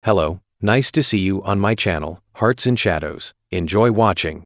Hello, nice to see you on my channel, Hearts and Shadows. Enjoy watching.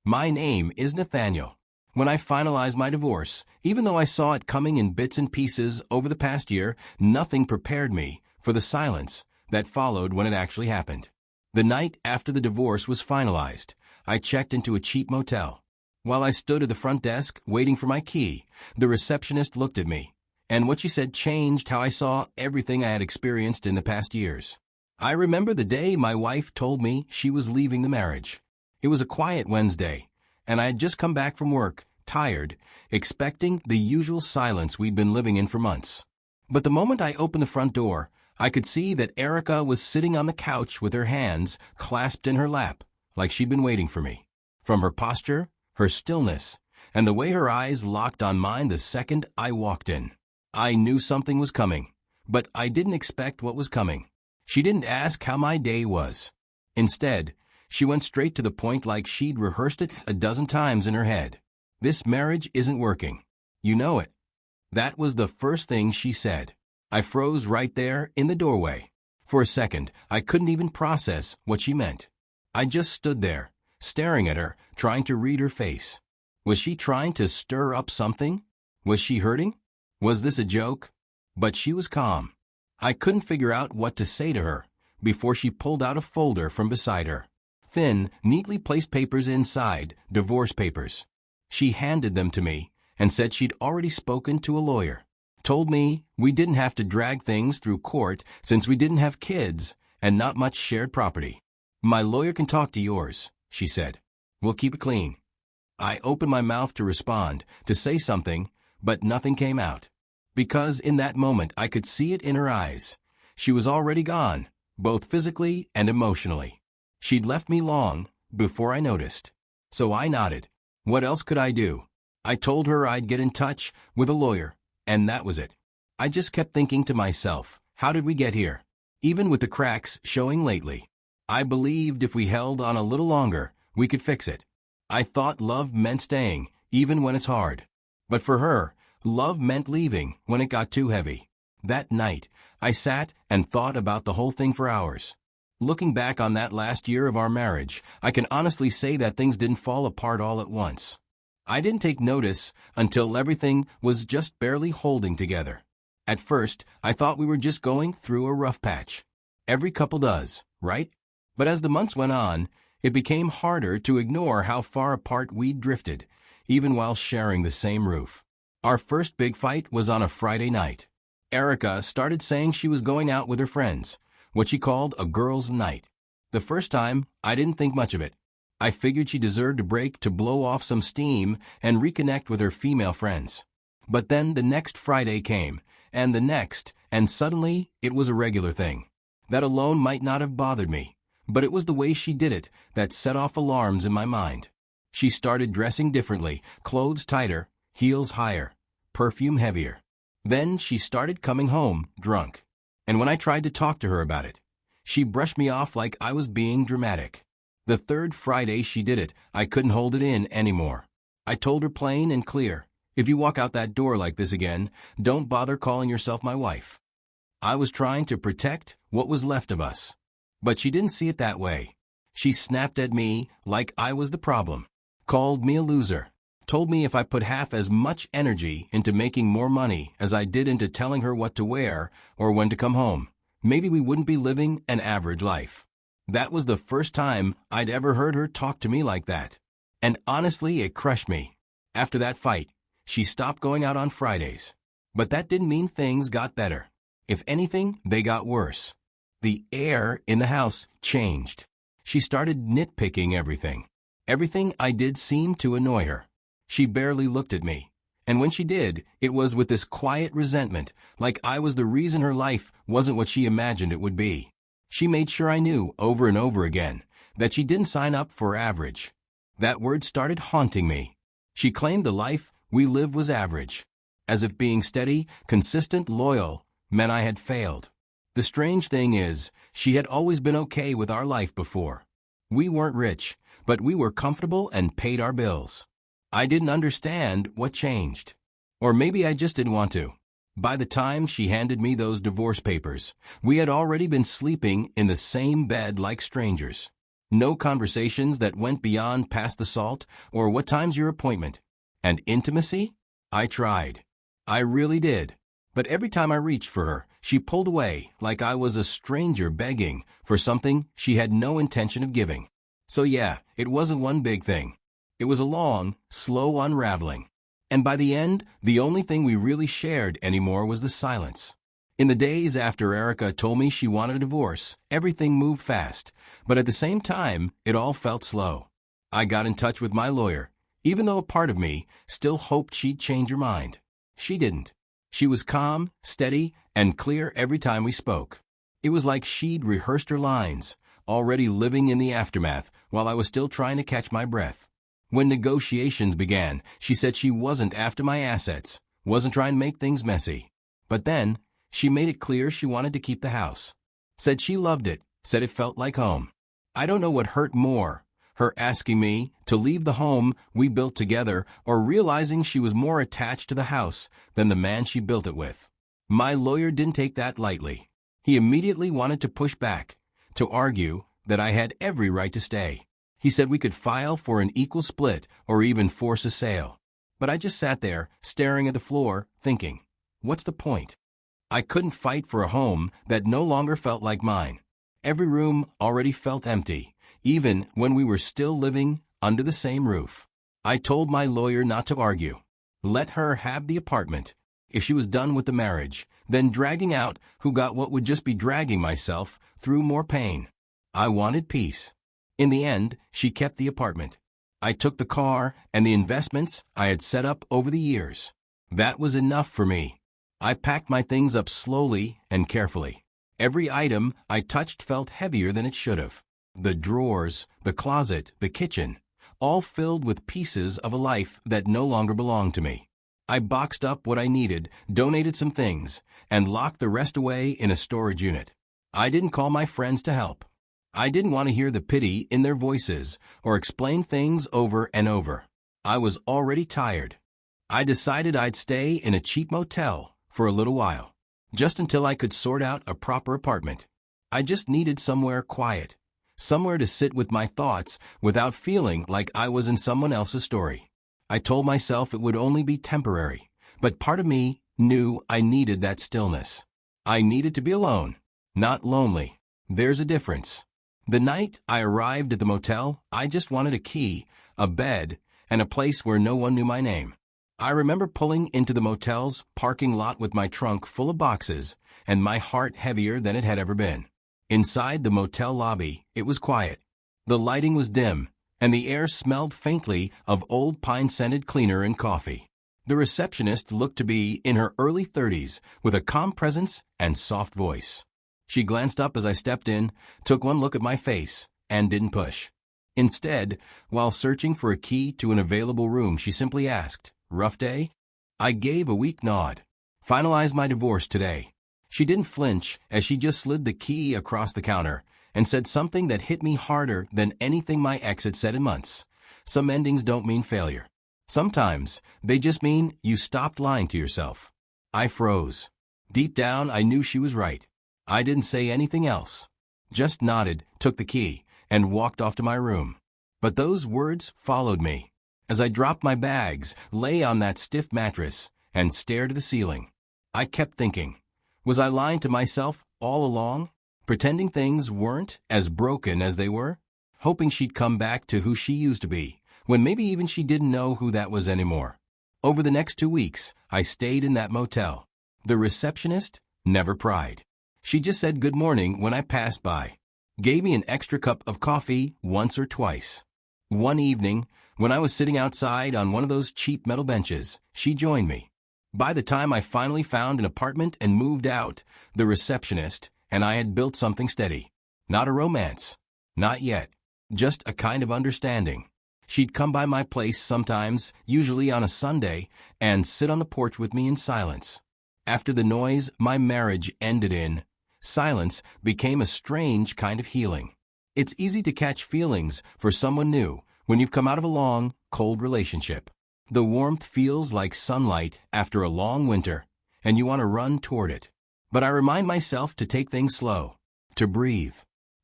My name is Nathaniel. When I finalized my divorce, even though I saw it coming in bits and pieces over the past year, nothing prepared me for the silence that followed when it actually happened. The night after the divorce was finalized, I checked into a cheap motel. While I stood at the front desk waiting for my key, the receptionist looked at me, and what she said changed how I saw everything I had experienced in the past years. I remember the day my wife told me she was leaving the marriage. It was a quiet Wednesday, and I had just come back from work, tired, expecting the usual silence we'd been living in for months. But the moment I opened the front door, I could see that Erica was sitting on the couch with her hands clasped in her lap, like she'd been waiting for me. From her posture, her stillness, and the way her eyes locked on mine the second I walked in, I knew something was coming, but I didn't expect what was coming. She didn't ask how my day was. Instead, she went straight to the point like she'd rehearsed it a dozen times in her head. "This marriage isn't working. You know it." That was the first thing she said. I froze right there in the doorway. For a second, I couldn't even process what she meant. I just stood there, staring at her, trying to read her face. Was she trying to stir up something? Was she hurting? Was this a joke? But she was calm. I couldn't figure out what to say to her before she pulled out a folder from beside her. Thin, neatly placed papers inside, divorce papers. She handed them to me and said she'd already spoken to a lawyer. Told me we didn't have to drag things through court since we didn't have kids and not much shared property. "My lawyer can talk to yours," she said. "We'll keep it clean." I opened my mouth to respond, to say something, but nothing came out. Because in that moment I could see it in her eyes. She was already gone, both physically and emotionally. She'd left me long before I noticed. So I nodded. What else could I do? I told her I'd get in touch with a lawyer, and that was it. I just kept thinking to myself, how did we get here? Even with the cracks showing lately, I believed if we held on a little longer, we could fix it. I thought love meant staying, even when it's hard. But for her, love meant leaving when it got too heavy. That night, I sat and thought about the whole thing for hours. Looking back on that last year of our marriage, I can honestly say that things didn't fall apart all at once. I didn't take notice until everything was just barely holding together. At first, I thought we were just going through a rough patch. Every couple does, right? But as the months went on, it became harder to ignore how far apart we'd drifted, even while sharing the same roof. Our first big fight was on a Friday night. Erica started saying she was going out with her friends, what she called a girls' night. The first time, I didn't think much of it. I figured she deserved a break to blow off some steam and reconnect with her female friends. But then the next Friday came, and the next, and suddenly it was a regular thing. That alone might not have bothered me, but it was the way she did it that set off alarms in my mind. She started dressing differently, clothes tighter, heels higher, perfume heavier. Then she started coming home drunk. And when I tried to talk to her about it, she brushed me off like I was being dramatic. The third Friday she did it, I couldn't hold it in anymore. I told her plain and clear, if you walk out that door like this again, don't bother calling yourself my wife. I was trying to protect what was left of us. But she didn't see it that way. She snapped at me like I was the problem, called me a loser, told me if I put half as much energy into making more money as I did into telling her what to wear or when to come home, maybe we wouldn't be living an average life. That was the first time I'd ever heard her talk to me like that. And honestly, it crushed me. After that fight, she stopped going out on Fridays. But that didn't mean things got better. If anything, they got worse. The air in the house changed. She started nitpicking everything. Everything I did seemed to annoy her. She barely looked at me. And when she did, it was with this quiet resentment, like I was the reason her life wasn't what she imagined it would be. She made sure I knew, over and over again, that she didn't sign up for average. That word started haunting me. She claimed the life we lived was average, as if being steady, consistent, loyal meant I had failed. The strange thing is, she had always been okay with our life before. We weren't rich, but we were comfortable and paid our bills. I didn't understand what changed. Or maybe I just didn't want to. By the time she handed me those divorce papers, we had already been sleeping in the same bed like strangers. No conversations that went beyond pass the salt or what time's your appointment. And intimacy? I tried. I really did. But every time I reached for her, she pulled away like I was a stranger begging for something she had no intention of giving. So yeah, it wasn't one big thing. It was a long, slow unraveling. And by the end, the only thing we really shared anymore was the silence. In the days after Erica told me she wanted a divorce, everything moved fast, but at the same time, it all felt slow. I got in touch with my lawyer, even though a part of me still hoped she'd change her mind. She didn't. She was calm, steady, and clear every time we spoke. It was like she'd rehearsed her lines, already living in the aftermath while I was still trying to catch my breath. When negotiations began, she said she wasn't after my assets, wasn't trying to make things messy. But then, she made it clear she wanted to keep the house. Said she loved it, said it felt like home. I don't know what hurt more, her asking me to leave the home we built together or realizing she was more attached to the house than the man she built it with. My lawyer didn't take that lightly. He immediately wanted to push back, to argue that I had every right to stay. He said we could file for an equal split or even force a sale. But I just sat there, staring at the floor, thinking, what's the point? I couldn't fight for a home that no longer felt like mine. Every room already felt empty, even when we were still living under the same roof. I told my lawyer not to argue. Let her have the apartment. If she was done with the marriage, then dragging out who got what would just be dragging myself through more pain. I wanted peace. In the end, she kept the apartment. I took the car and the investments I had set up over the years. That was enough for me. I packed my things up slowly and carefully. Every item I touched felt heavier than it should have. The drawers, the closet, the kitchen, all filled with pieces of a life that no longer belonged to me. I boxed up what I needed, donated some things, and locked the rest away in a storage unit. I didn't call my friends to help. I didn't want to hear the pity in their voices or explain things over and over. I was already tired. I decided I'd stay in a cheap motel for a little while, just until I could sort out a proper apartment. I just needed somewhere quiet, somewhere to sit with my thoughts without feeling like I was in someone else's story. I told myself it would only be temporary, but part of me knew I needed that stillness. I needed to be alone, not lonely. There's a difference. The night I arrived at the motel, I just wanted a key, a bed, and a place where no one knew my name. I remember pulling into the motel's parking lot with my trunk full of boxes and my heart heavier than it had ever been. Inside the motel lobby, it was quiet. The lighting was dim, and the air smelled faintly of old pine-scented cleaner and coffee. The receptionist looked to be in her early 30s with a calm presence and soft voice. She glanced up as I stepped in, took one look at my face, and didn't push. Instead, while searching for a key to an available room, she simply asked, "Rough day?" I gave a weak nod. "Finalized my divorce today." She didn't flinch as she just slid the key across the counter and said something that hit me harder than anything my ex had said in months. Some endings don't mean failure. Sometimes they just mean you stopped lying to yourself. I froze. Deep down, I knew she was right. I didn't say anything else. Just nodded, took the key, and walked off to my room. But those words followed me. As I dropped my bags, lay on that stiff mattress, and stared at the ceiling. I kept thinking, was I lying to myself all along? Pretending things weren't as broken as they were? Hoping she'd come back to who she used to be, when maybe even she didn't know who that was anymore. Over the next 2 weeks, I stayed in that motel. The receptionist never pried. She just said good morning when I passed by. Gave me an extra cup of coffee once or twice. One evening, when I was sitting outside on one of those cheap metal benches, she joined me. By the time I finally found an apartment and moved out, the receptionist and I had built something steady. Not a romance. Not yet. Just a kind of understanding. She'd come by my place sometimes, usually on a Sunday, and sit on the porch with me in silence. After the noise my marriage ended in, silence became a strange kind of healing. It's easy to catch feelings for someone new when you've come out of a long, cold relationship. The warmth feels like sunlight after a long winter, and you want to run toward it. But I remind myself to take things slow, to breathe,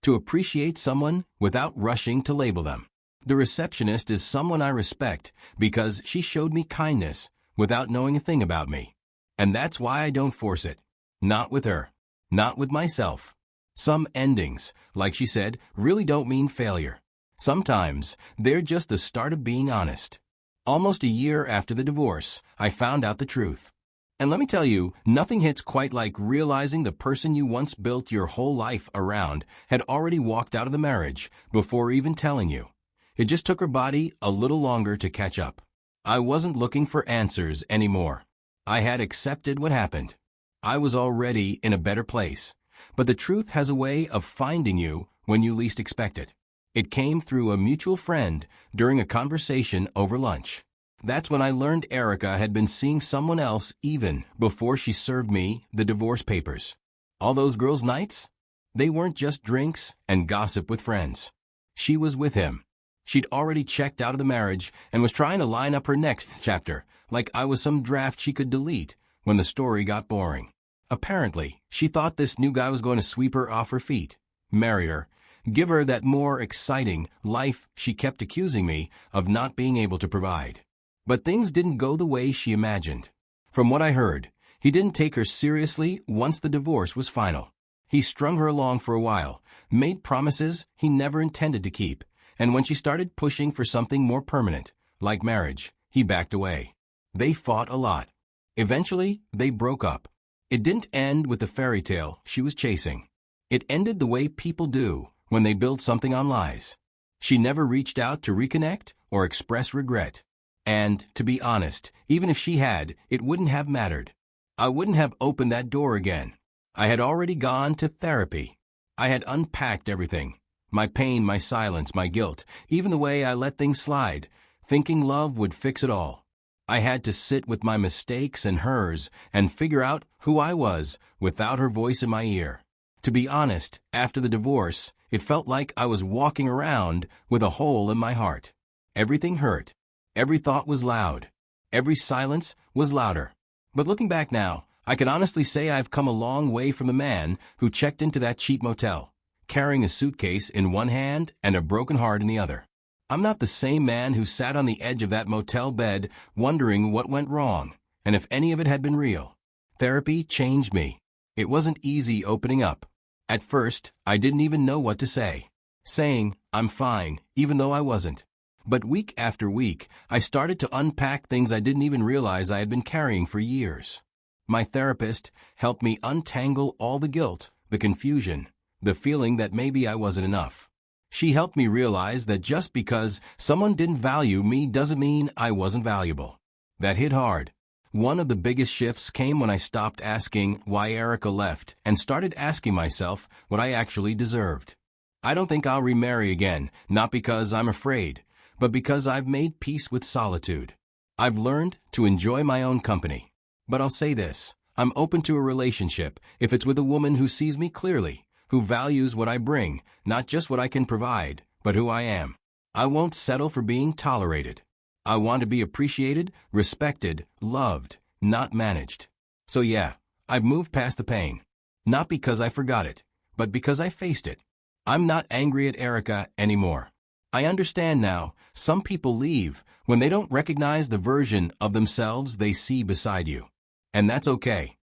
to appreciate someone without rushing to label them. The receptionist is someone I respect because she showed me kindness without knowing a thing about me. And that's why I don't force it. Not with her. Not with myself. Some endings, like she said, really don't mean failure. Sometimes they're just the start of being honest. Almost a year after the divorce, I found out the truth. And let me tell you, nothing hits quite like realizing the person you once built your whole life around had already walked out of the marriage before even telling you. It just took her body a little longer to catch up. I wasn't looking for answers anymore. I had accepted what happened. I was already in a better place. But the truth has a way of finding you when you least expect it. It came through a mutual friend during a conversation over lunch. That's when I learned Erica had been seeing someone else even before she served me the divorce papers. All those girls' nights? They weren't just drinks and gossip with friends. She was with him. She'd already checked out of the marriage and was trying to line up her next chapter, like I was some draft she could delete when the story got boring. Apparently, she thought this new guy was going to sweep her off her feet, marry her, give her that more exciting life she kept accusing me of not being able to provide. But things didn't go the way she imagined. From what I heard, he didn't take her seriously once the divorce was final. He strung her along for a while, made promises he never intended to keep, and when she started pushing for something more permanent, like marriage, he backed away. They fought a lot. Eventually, they broke up. It didn't end with the fairy tale she was chasing. It ended the way people do when they build something on lies. She never reached out to reconnect or express regret. And, to be honest, even if she had, it wouldn't have mattered. I wouldn't have opened that door again. I had already gone to therapy. I had unpacked everything. My pain, my silence, my guilt, even the way I let things slide, thinking love would fix it all. I had to sit with my mistakes and hers and figure out who I was without her voice in my ear. To be honest, after the divorce, it felt like I was walking around with a hole in my heart. Everything hurt. Every thought was loud. Every silence was louder. But looking back now, I can honestly say I've come a long way from the man who checked into that cheap motel, carrying a suitcase in one hand and a broken heart in the other. I'm not the same man who sat on the edge of that motel bed wondering what went wrong and if any of it had been real. Therapy changed me. It wasn't easy opening up. At first, I didn't even know what to say. Saying, I'm fine, even though I wasn't. But week after week, I started to unpack things I didn't even realize I had been carrying for years. My therapist helped me untangle all the guilt, the confusion, the feeling that maybe I wasn't enough. She helped me realize that just because someone didn't value me doesn't mean I wasn't valuable. That hit hard. One of the biggest shifts came when I stopped asking why Erica left and started asking myself what I actually deserved. I don't think I'll remarry again, not because I'm afraid, but because I've made peace with solitude. I've learned to enjoy my own company. But I'll say this, I'm open to a relationship if it's with a woman who sees me clearly, who values what I bring, not just what I can provide, but who I am. I won't settle for being tolerated. I want to be appreciated, respected, loved, not managed. So yeah, I've moved past the pain. Not because I forgot it, but because I faced it. I'm not angry at Erica anymore. I understand now, some people leave when they don't recognize the version of themselves they see beside you. And that's okay.